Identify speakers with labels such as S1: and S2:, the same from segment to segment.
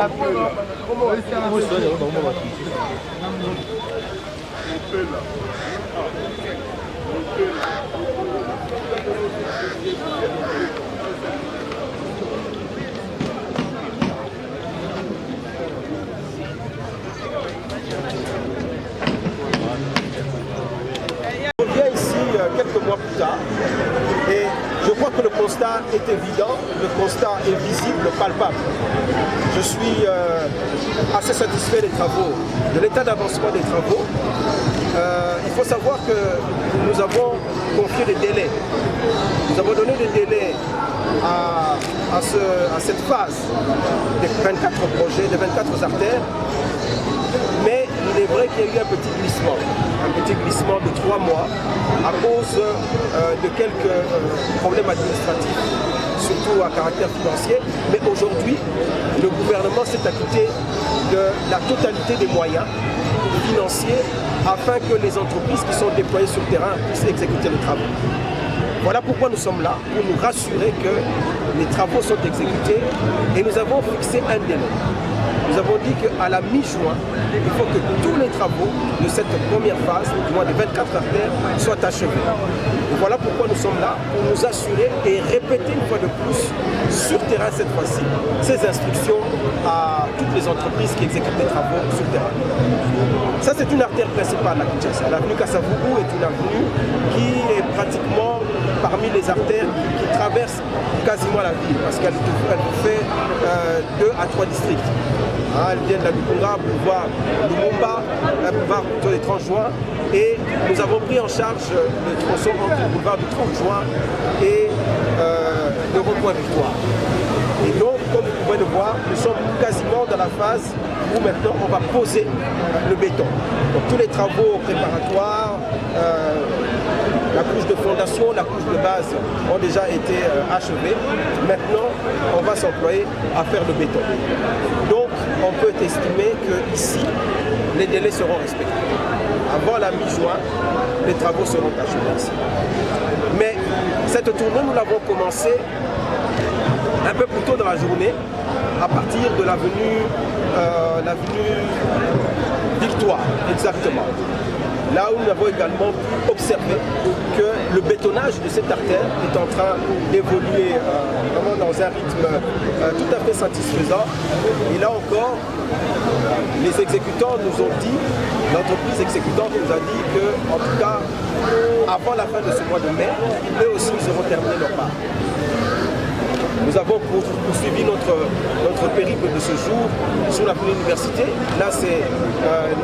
S1: On vient ici quelques mois plus tard et je crois que le constat est évident, le constat est visible, palpable. Je suis assez satisfait des travaux, de l'état d'avancement des travaux. Il faut savoir que nous avons confié des délais. Nous avons donné des délais à cette phase des 24 projets, des 24 artères. Mais il est vrai qu'il y a eu un petit glissement de 3 mois à cause de quelques problèmes administratifs, surtout à caractère financier. Mais aujourd'hui, le gouvernement s'est acquitté de la totalité des moyens financiers afin que les entreprises qui sont déployées sur le terrain puissent exécuter les travaux. Voilà pourquoi nous sommes là, pour nous rassurer que les travaux sont exécutés et nous avons fixé un délai. Nous avons dit qu'à la mi-juin, il faut que tous les travaux de cette première phase, du moins des 24 artères, soient achevés. Et voilà pourquoi nous sommes là, pour nous assurer et répéter une fois de plus, sur terrain cette fois-ci, ces instructions à toutes les entreprises qui exécutent des travaux sur terrain. Ça, c'est une artère principale à Kinshasa. L'avenue Kasavubu est une avenue qui est pratiquement parmi les artères qui traversent quasiment la ville, parce qu'elle fait 2 à 3 districts. Elle vient de la Lukunga, boulevard Lumumba, boulevard du 30 juin, et nous avons pris en charge le tronçon entre le boulevard du 30 juin et le rond-point Victoire. Et donc, comme vous pouvez le voir, nous sommes quasiment dans la phase où maintenant on va poser le béton. Donc tous les travaux préparatoires, la couche de fondation, la couche de base ont déjà été achevées. Maintenant, on va s'employer à faire le béton. Donc, on peut estimer qu'ici, les délais seront respectés. Avant la mi-juin, les travaux seront achevés ici. Mais cette tournée, nous l'avons commencée un peu plus tôt dans la journée, à partir de l'avenue Victoire, exactement. Là où nous avons également pu observer que le bétonnage de cette artère est en train d'évoluer vraiment dans un rythme tout à fait satisfaisant. Et là encore, les exécutants nous ont dit, l'entreprise exécutante nous a dit que, en tout cas, avant la fin de ce mois de mai, eux aussi ils auront terminé leur part. Nous avons poursuivi notre périple de ce jour sur l'avenue Université. Là, c'est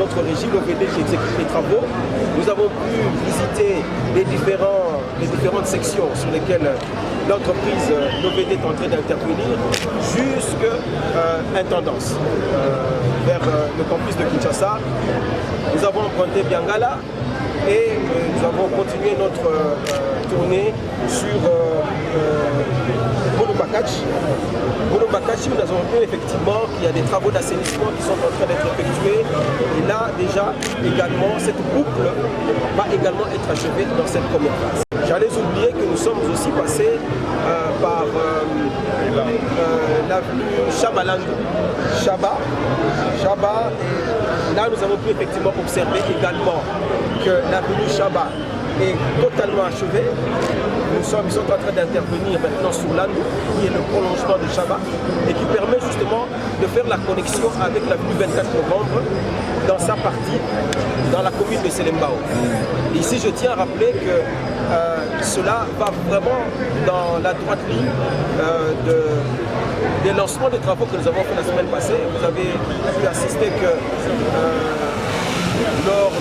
S1: notre régie, l'OVD, qui exécute les travaux. Nous avons pu visiter les différentes sections sur lesquelles l'entreprise, l'OVD, est en train d'intervenir jusqu'à Intendance, vers le campus de Kinshasa. Nous avons emprunté Biangala et nous avons continué notre tournée sur Bolobakachi, nous avons vu effectivement qu'il y a des travaux d'assainissement qui sont en train d'être effectués. Et là, déjà, également, cette boucle va également être achevée dans cette première phase. J'allais oublier que nous sommes aussi passés par l'avenue Chabalandou, Chaba, et là, nous avons pu effectivement observer également que l'avenue Chaba est totalement achevée. Ils sont en train d'intervenir maintenant sur l'Andou, qui est le prolongement de Chaba, et qui permet justement de faire la connexion avec l'avenue 24 novembre dans sa partie, dans la commune de Selembao. Et ici, je tiens à rappeler que cela va vraiment dans la droite ligne des lancements de travaux que nous avons fait la semaine passée. Vous avez pu assister que lors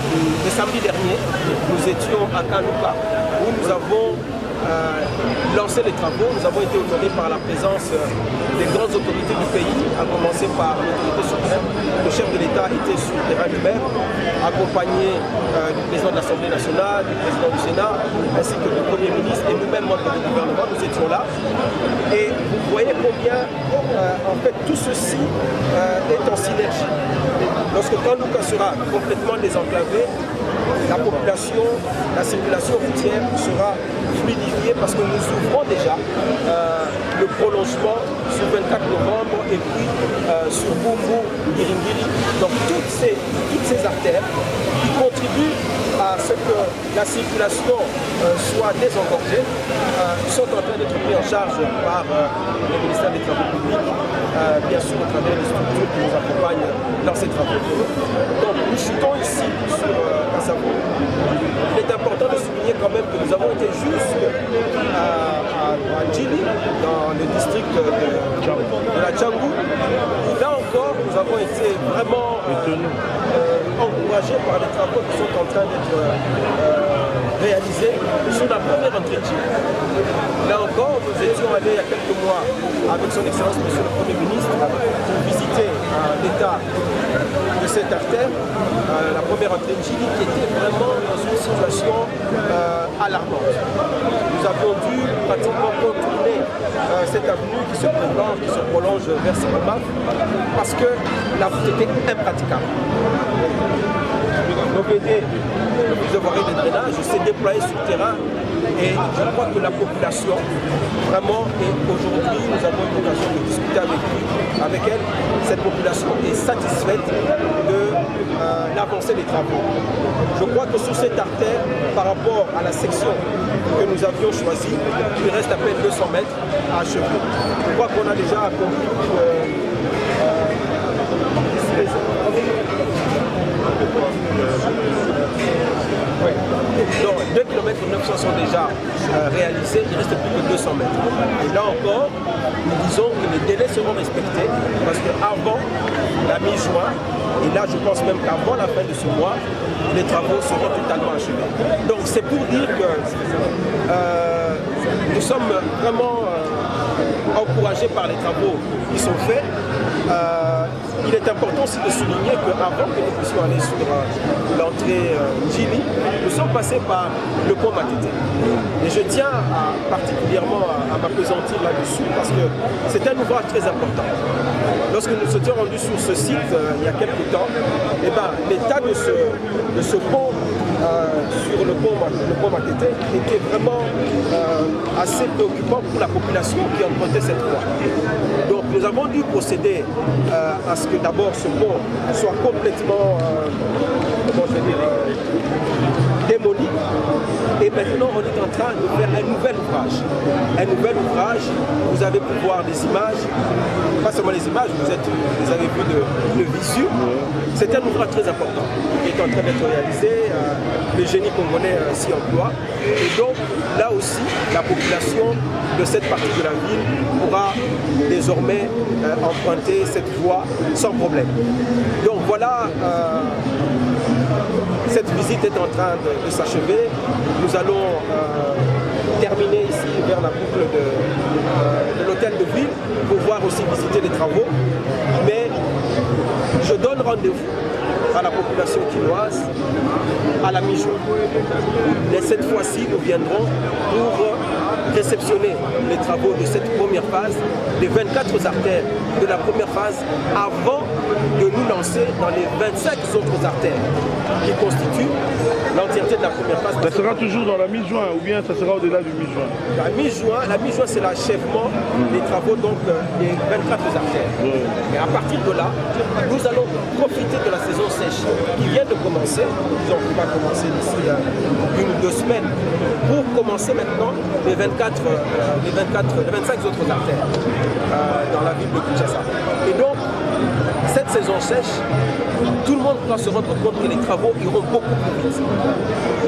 S1: du samedi dernier, nous étions à Kaluka, où nous avons lancé les travaux. Nous avons été honorés par la présence des grandes autorités du pays, à commencer par l'autorité suprême. Le chef de l'État était sur le terrain lui-même, accompagné du président de l'Assemblée nationale, du président du Sénat, ainsi que du Premier ministre et nous-mêmes, membres du gouvernement, nous étions là. Et vous voyez combien, en fait, tout ceci est en synergie lorsque Kanlouka sera complètement désenclavé, la population, la circulation routière sera fluidifiée parce que nous ouvrons déjà le prolongement sur 24 novembre et puis sur Bumbu, Giringiri. Donc toutes ces artères qui contribuent à ce que la circulation soit désengorgée sont en train d'être pris en charge par le ministère des Travaux publics, bien sûr au travers des structures qui nous accompagnent dans ces travaux. Donc nous chutons ici sur Kassavo. Il est important de souligner quand même que nous avons été jusqu'à Djili, dans le district de la Djangou. Là encore, nous avons été vraiment encouragés par les travaux qui sont en train d'être réalisés sur la première entrée de Djili. Là encore, nous étions allés il y a quelques mois avec son Excellence Monsieur le Premier ministre pour visiter l'état de cette artère, la première entrée de Djili, qui était vraiment dans une situation alarmante. Nous avions dû pratiquement contourner cette avenue qui se prolonge vers Sibomaf parce que la route était impraticable. L'OPD, le plus de des drainages, s'est déployé sur le terrain et je crois que la population, vraiment, et aujourd'hui nous avons eu l'occasion de discuter avec elle, cette population est satisfaite de l'avancée des travaux. Je crois que sur cette artère, par rapport à la section que nous avions choisie, il reste à peine 200 mètres à achever. Je crois qu'on a déjà accompli donc 2 km 900 sont déjà réalisés, il reste plus que 200 mètres. Et là encore, nous disons que les délais seront respectés parce qu'avant la mi-juin, et là je pense même qu'avant la fin de ce mois, les travaux seront totalement achevés. Donc c'est pour dire que nous sommes vraiment encouragés par les travaux qui sont faits. Il est important aussi de souligner qu'avant que nous puissions aller sur l'entrée Djili, nous sommes passés par le pont Matete. Et je tiens particulièrement à m'appesantir là-dessus parce que c'est un ouvrage très important. Lorsque nous nous étions rendus sur ce site il y a quelques temps, l'état de ce pont sur le pont Matete était vraiment assez préoccupant pour la population qui empruntait cette voie. Donc nous avons dû procéder à ce que d'abord ce pont soit complètement démoli. Et maintenant, on est en train de faire un nouvel ouvrage. Un nouvel ouvrage, vous avez pu voir des images, pas seulement les images, vous avez vu le visu. C'est un ouvrage très important qui est en train d'être réalisé. Le génie congolais s'y emploie. Et donc, là aussi, la population de cette partie de la ville pourra désormais emprunter cette voie sans problème. Donc voilà. Cette visite est en train de s'achever. Nous allons terminer ici vers la boucle de l'hôtel de ville pour pouvoir aussi visiter les travaux. Mais je donne rendez-vous à la population quinoise à la mi-juin. Et cette fois-ci, nous viendrons pour réceptionner les travaux de cette première phase, les 24 artères de la première phase, avant de nous lancer dans les 25 autres artères qui constituent l'entièreté de la première phase.
S2: Ça sera toujours dans la mi-juin ou bien ça sera au-delà du mi-juin?
S1: La mi-juin, c'est l'achèvement des travaux donc des 24 artères. Et à partir de là, nous allons profiter de la saison sèche qui vient de commencer, disons qu'on va commencer d'ici 1 ou 2 semaines, pour commencer maintenant les 25 autres artères dans la ville de Kinshasa. Et donc, cette saison sèche, tout le monde doit se rendre compte que les travaux iront beaucoup plus vite.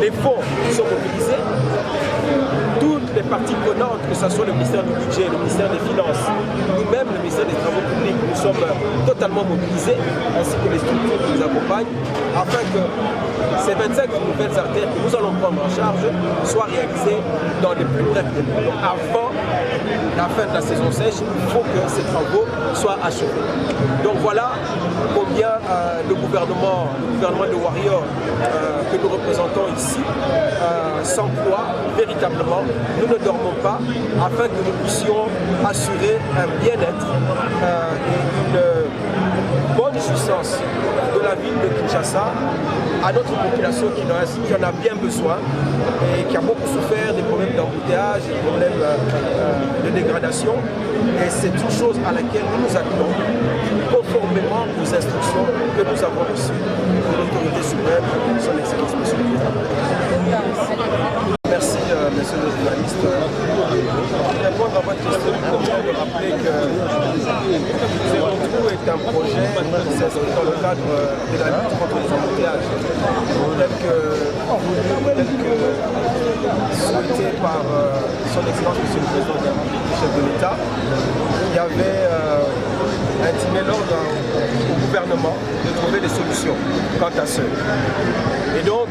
S1: Les fonds sont mobilisés, toutes les parties prenantes, que ce soit le ministère du Budget, le ministère des Finances, nous-mêmes, le ministère des Travaux publics, nous sommes totalement mobilisés, ainsi que les structures qui nous accompagnent, afin que ces 25 nouvelles artères que nous allons prendre en charge soient réalisées dans les plus brefs délais. Donc avant la fin de la saison sèche, il faut que ces travaux soient achevés. Donc voilà combien le gouvernement de Warrior que nous représentons ici s'emploie véritablement. Nous ne dormons pas afin que nous puissions assurer un bien-être et une bonne jouissance de la vie Kinshasa, à notre population qui en a bien besoin et qui a beaucoup souffert des problèmes d'embouteillage, des problèmes de dégradation. Et c'est une chose à laquelle nous nous attelons conformément aux instructions que nous avons reçues de l'autorité suprême, son Excellence Monsieur le Président. Merci, messieurs les journalistes. Pour répondre à votre question, je voudrais rappeler que Zéro Trou est un projet qui s'inscrit dans le cadre de la lutte contre les embouteillages, tel que souhaité par son Excellence Monsieur le Président de la République, chef de l'État, qui avait intimé l'ordre au gouvernement de trouver des solutions quant à ce. Et donc,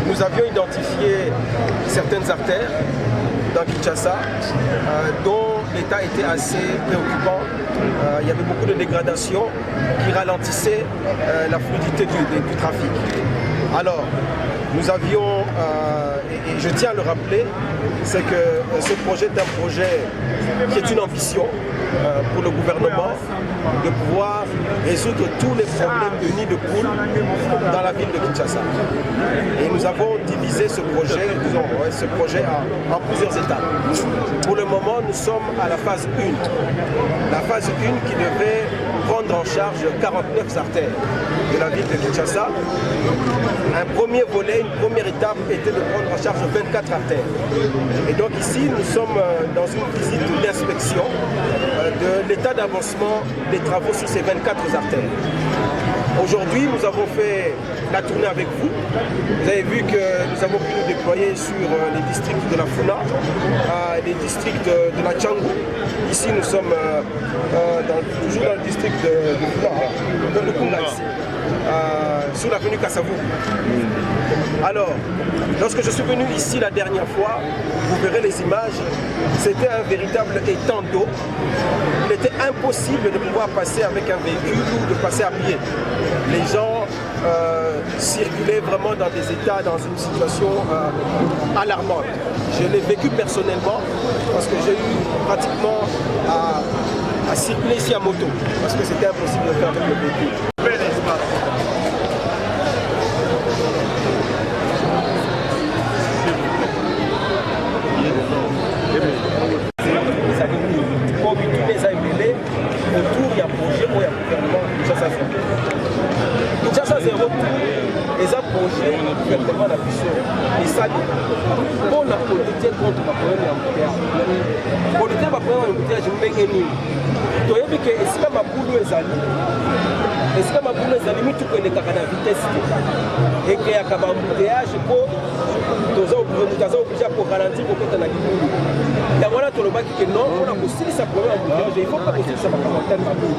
S1: nous avions identifié certaines artères dans Kinshasa dont l'état était assez préoccupant. Il y avait beaucoup de dégradations qui ralentissaient la fluidité du trafic. Alors, nous avions, et je tiens à le rappeler, c'est que ce projet est un projet qui est une ambition pour le gouvernement de pouvoir résoudre tous les problèmes de nid de poule dans la ville de Kinshasa. Et nous avons divisé ce projet, en plusieurs étapes. Pour le moment, nous sommes à la phase 1. La phase 1 qui devait prendre en charge 49 artères de la ville de Kinshasa. Un premier volet, une première étape était de prendre en charge 24 artères. Et donc ici, nous sommes dans une visite d'inspection de l'état d'avancement des travaux sur ces 24 artères. Aujourd'hui, nous avons fait la tournée avec vous. Vous avez vu que nous avons pu nous déployer sur les districts de la Funa, les districts de la Tchangou. Ici, nous sommes toujours dans le district de Funa, dans le Kunga ici, sur l'avenue Kassavou. Alors, lorsque je suis venu ici la dernière fois, vous verrez les images, c'était un véritable étang d'eau. Il était impossible de pouvoir passer avec un véhicule ou de passer à pied. Les gens circulaient vraiment dans des états, dans une situation alarmante. Je l'ai vécu personnellement parce que j'ai eu pratiquement à circuler ici à moto parce que c'était impossible de faire avec le véhicule. Autour, il y a un projet où il y a un gouvernement Kinshasa Zéro. Kinshasa Zéro, les projets du gouvernement de la puissance. Et ça, pour la politique contre le problème d'embouteillage. Pour le problème d'embouteillage, je me mets énu. Tu as vu que si ma boule est allée, et si ma boule est allée, tu connais la vitesse. Et qu'il y a un embouteillage pour obligé pour ralentir pour que tu aies la boule. Et voilà, tu le vois que non, on a aussi ça problème embouteillage. Il faut pas aussi ça ma quarantaine ma boule.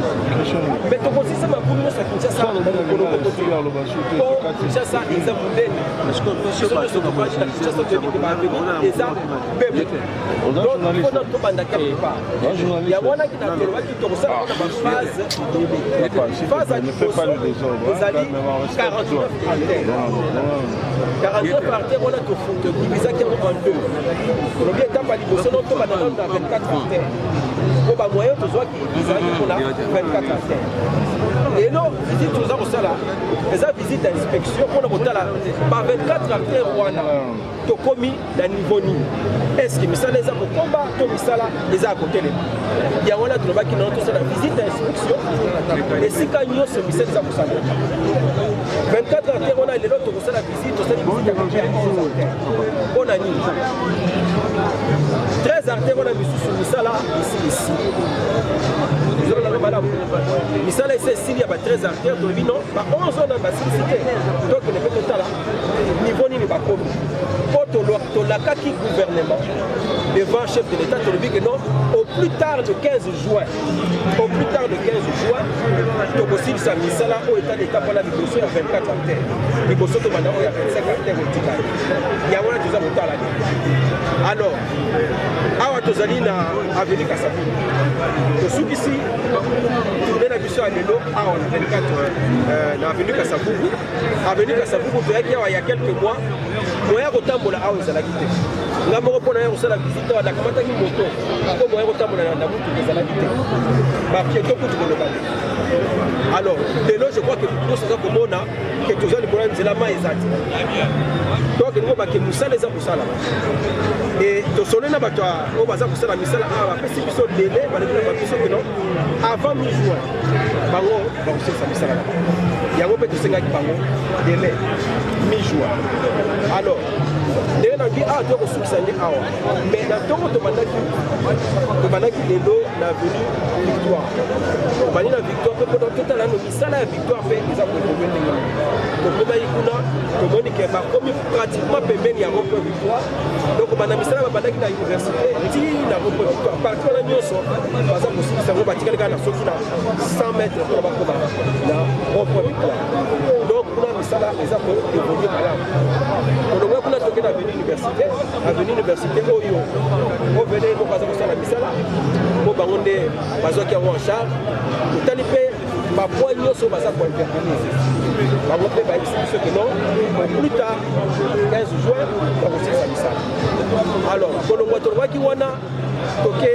S1: Mais tu aussi ça ma boule, ça coûte ça. Pour Kinshasa, ils ont voulu. Est-ce qu'on peut se passer dans le Kinshasa de l'État et ça, donc il faut notre bande quelque part. Il y a voilà qui n'a pas qui te ressemble à ma phase à vous allez 49 artères. 49 artères, on a tout foutu. Divisé en deux. Le bien étant pas libre, sinon on va dans 24 artères. Pour le moyen, tu vois qu'on a 24 artères. Et non, visite tout ça pour ça là. Les visites d'inspection, on a voté là. Par 24 artères, on a commis d'un niveau ni. Est-ce que ça les a pour combat, tout ça là, les a à côté. Il y a un autre qui n'a pas la visite d'inspection. Et si quand il y a ce missel, ça vous savez. 24 artères, on a les autres pour ça la visite, on a les visites à côté. On a mis 13 artères, on a mis sur ça là, ici. Misala ici, il y a 13 artères, donc non, 11 ans dans la cité. Donc, on est peut-être là. Niveau ni pas comme. Pour la CACI gouvernement, devant chef de l'État, tu dis que non, au plus tard de 15 juin, donc aussi, ça Misala au état d'État pour la négociation à 24 artères. Négociation de maintenant, il y a 25 artères au Tika. Il y a un autre qui a là. Alors, à Tozalina, avenue Kassavou. Donc, ici, tourner la mission à Lelo, on a 24 dans l'avenue Kassavou. Avenue Kassavou, il y a quelques mois, on a retambolé à Ozalakité. Nous avons repris la visite à la Kamata Moto. Comme on a retambolé à la Moto, Ozalakité. Ma pied, tout le monde. Alors, dès là, je crois que nous sommes comme on a, que tous les problèmes, c'est la main exacte. Donc, nous avons que Moussa les a pour ça là. Et tout seul, on a pour ça la Moussa là. Ah, après, si vous avez délai, avant mi-juin, bango, c'est ça Moussa là. Il y a un peu de 5 bango, délai, mi-juin. Alors, dès qu'on dit, ah, tu as reçu ça, mais dans ton demandaki de l'eau, la venue victoire. On va dire la victoire, pendant tout à l'heure, ça la victoire fait des apôtres de l'eau. Donc, on a eu une qui est pratiquement permis de avoir une victoire. Donc, on a mis ça à l'université, il a repris victoire. Partout dans la nuit, par exemple, si ça va bâtir quelqu'un qui a 100 mètres pour la victoire. Donc, on a mis ça là, les apôtres de l'eau. On a toqué l'avenue université, Oyo. On venait, on passe à la Missala, on va demander aux qui ont en charge. Au Talipé, ma poignée sur ma salle pour intervenir. On va montrer ceux que non, plus tard, 15 juin, on va aussi à la Missala. Alors, pour le Ouattara qui wana, toqué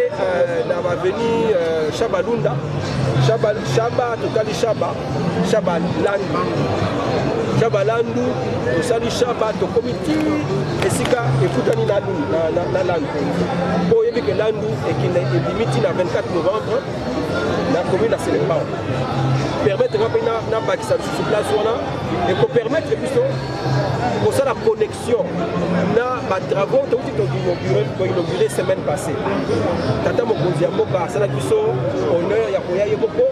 S1: dans l'avenue Chabalunda, Chaba, Tokali Chaba, Chabalandu. Chabalandu, Tosali Chaba, Tokomiti, Esika, Ekutani na Landu. Bon, il y a que Landu et qui est limité le 24 novembre, la commune a Sénégal. Permettre de faire sur place et pour permettre pour ça la connexion na travaux qui ont inauguré la semaine passée. Tata Mokonzi Mboka, c'est la question honneur, il y a Koya Yeboko,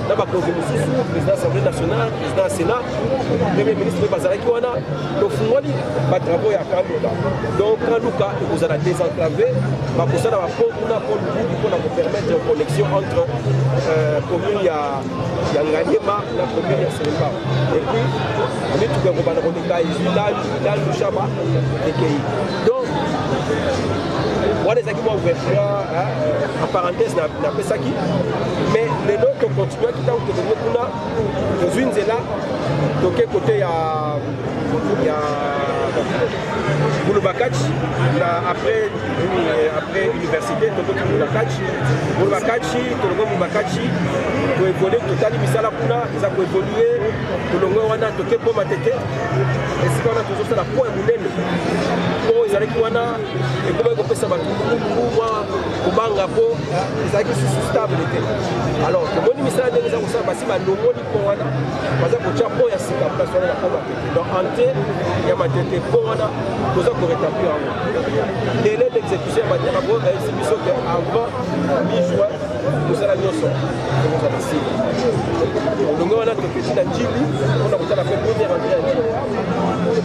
S1: na bakonzi Moussissou, président de l'Assemblée nationale, président du Sénat, premier ministre de Bazalaki Wana, donc Fungoli, les travaux à Kanduka. Donc Kanduka, vous allez désenclaver, pour ça, pour permettre une connexion entre commune Yanganyema et la commune de Sénégal. Et puis, on est tout le monde du Chaba et Kéi. Donc, on a des acquis ouverts en parenthèse, on a fait ça qui. Mais les autres continuent qui ont été dans une zone là, donc côté il y a Boulobakachi, après l'université, Boulobakachi, pour évoluer, totalement Misala Puna, ils ont évolué, pour le moment on a toqué pour ma tête, et c'est qu'on a toujours ça la pointe moulenne. Pour ils allaient qu'on a, et comment on peut savoir pour Banga pour, ils allaient sous stabilité. Alors, le monde Misala des gens ça, parce que ma lomo dit qu'on a, parce que pour Chapo il y a six cas, parce qu'on a la pomme à tête. Donc en tête, il y a ma tête pour on a, pour ça qu'on rétablit en haut. Délai d'exécution, il y a d'abord une exhibition avant mi-juin, nous allons nous sortir. Donc on a tout petit à Djili, on a fait première entrée à Djili.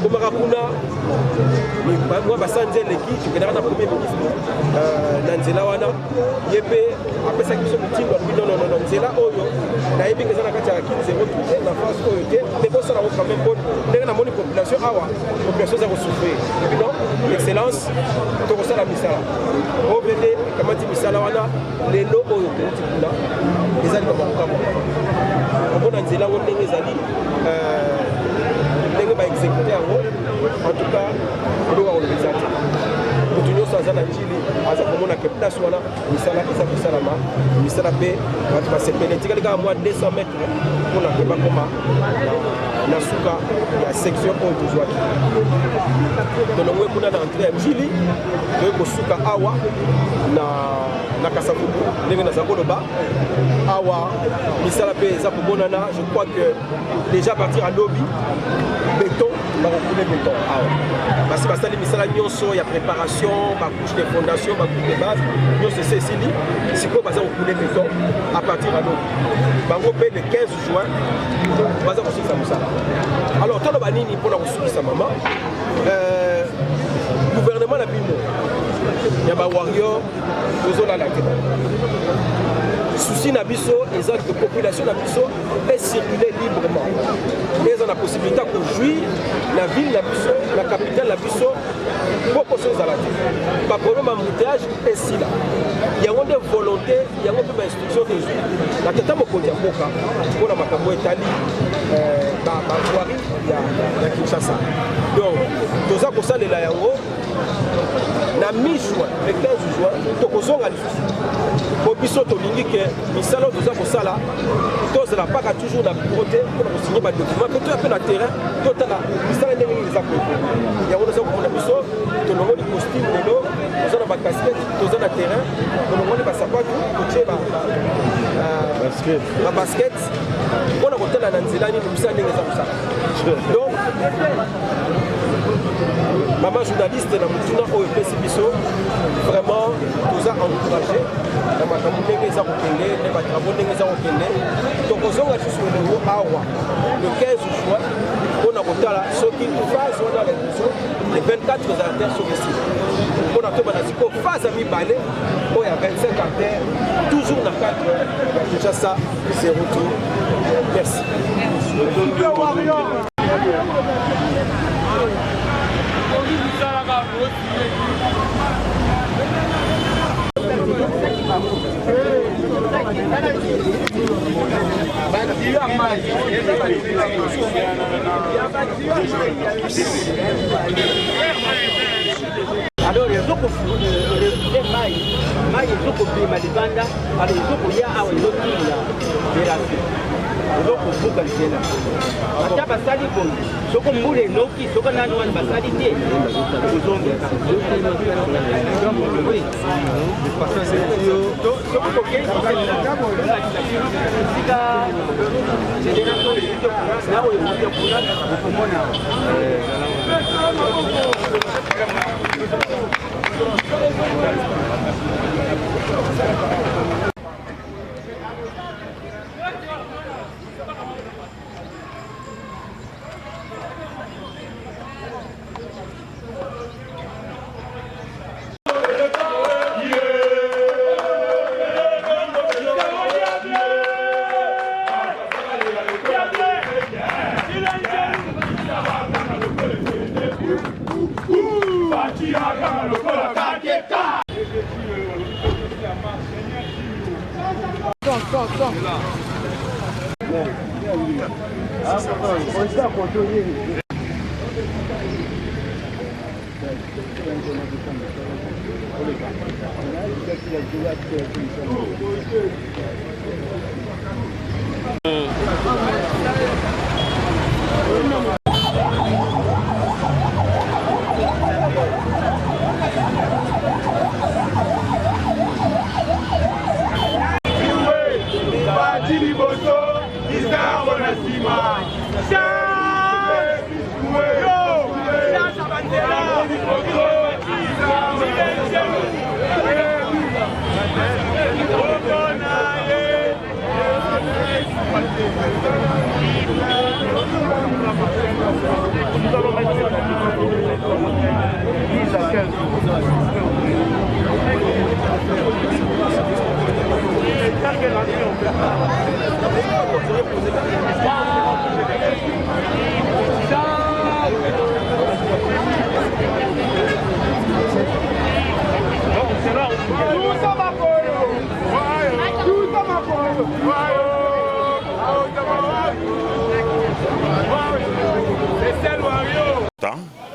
S1: Comme Rakuna, moi Basanze Leki, tu connais le premier ministre, Nanzela Wana, Yébé, après ça qui sont petits, non, Nanzela Oyo, Naïbi que ça n'a qu'à 15 euros, la France Oyo, mais bon ça n'a quand même bon, on a une population awa, population ça va souffrir. Et puis non, l'excellence, tout ça la Misala. Au Béné, comment dit Misala Wana, les lots Oyo, les alliés comme on a Nanzela Wana, les alliés. Exécuter en tout cas, on doit organiser. Pour tout le monde, ça a dit, à ce moment-là, que place voilà, Misala, Misala P, on va se pénétrer à moins de 200 mètres pour la Kebakoma, la Souka, la section où vous jouez. Donc, on a entré à Mjili, de Souka Awa, na Kasavubu, na Zakoloba, Awa, Misala P, Zapobonana, je crois que déjà partir à lobby, béton, on va recouler béton. Parce que les Misala Nyonso, il y a préparation, ma couche de fondation, ma couche de base, Nyonso c'est Cécile, c'est quoi, on va recouler béton à partir à lobby. Bango le 15 juin, on va recouler ça. Alors, tant que Banini pour la recouler sa maman, gouvernement la Bino, il y a des warriors, nous avons la souci na biso, les actes de population na biso est circuler librement. Ils ont la possibilité de jouir la ville na biso, la capitale na biso, beaucoup de choses à la tête. Par problème embouteillage est si là. Il y a une volonté, il y a une instruction de jouir. La tête mo kondia boka, pour la makambo Italie, ba voirie, il y a Kinshasa. Donc, tout ça pour ça les la yango. na mi-juin, le 15 juin, tokozonga lisusu. Po biso tolingi ke misala toza kosala, tozala paka toujours na bureau te mpona kosigner badocument mpe toya mpe na terrain totala misala ndenge nini eza koye. Yango toza komona biso tolongoli costume lelo, toza na bacasquette, toza na terrain, tolongoli basapatu, totie babasket mpona kotala na nzela nini misala ndenge eza kosala. Donc mama journaliste na mutuna oyo epesi biso vraiment toza encouragé na makambo ndenge eza kokende na batravo ndenge eza kokende. Tokozonga lisusu elongo awa le 15 juin mpona kotala soki phase wana ya biso le 24 réalisateur soki esili mpona tobana sikoyo phase ya mibale oyo ya 25 artère toujours na cadre ya Kinshasa 0 tour. Merci.
S3: Alors les autres mai ezokobima libanda alors ezokoya awa ezotinda opération ezokobuka nzela ata basali boye soko mbula enoki soko nani wana basali te ekozongeka soko tokei esika génération nawe ekuya kuna okomona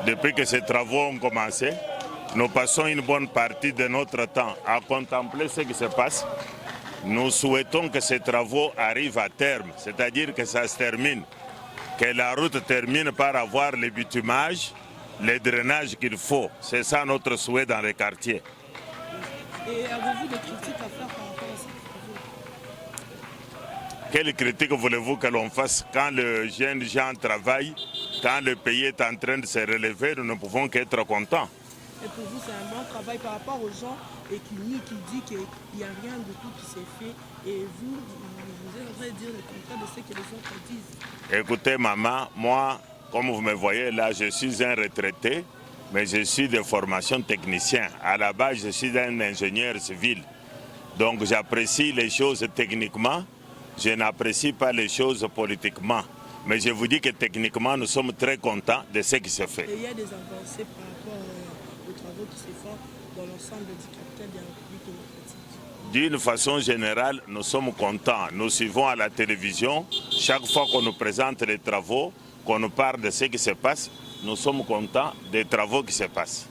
S4: Depuis que ces travaux ont commencé, nous passons une bonne partie de notre temps à contempler ce qui se passe. Nous souhaitons que ces travaux arrivent à terme, c'est-à-dire que ça se termine, que la route termine par avoir le bitumage, le drainage qu'il faut. C'est ça notre souhait dans les quartiers.
S5: Et avez-vous des critiques à faire par rapport à ces travaux?
S4: Quelle critique voulez-vous que l'on fasse quand les jeunes gens travaillent, quand le pays est en train de se relever, nous ne pouvons qu'être contents.
S5: Et pour vous, c'est un bon travail par rapport aux gens et qui dit qu'il n'y a rien de tout qui s'est fait. Et vous êtes en train de dire le contraire de ce que les autres disent.
S4: Écoutez, maman, moi, comme vous me voyez là, je suis un retraité, mais je suis de formation technicien. À la base, je suis un ingénieur civil. Donc j'apprécie les choses techniquement, je n'apprécie pas les choses politiquement. Mais je vous dis que techniquement, nous sommes très contents de ce qui se fait.
S5: Et il y a des avancées par rapport aux travaux qui se font dans l'ensemble du capital de la République démocratique.
S4: D'une façon générale, nous sommes contents. Nous suivons à la télévision, chaque fois qu'on nous présente les travaux, qu'on nous parle de ce qui se passe, nous sommes contents des travaux qui se passent.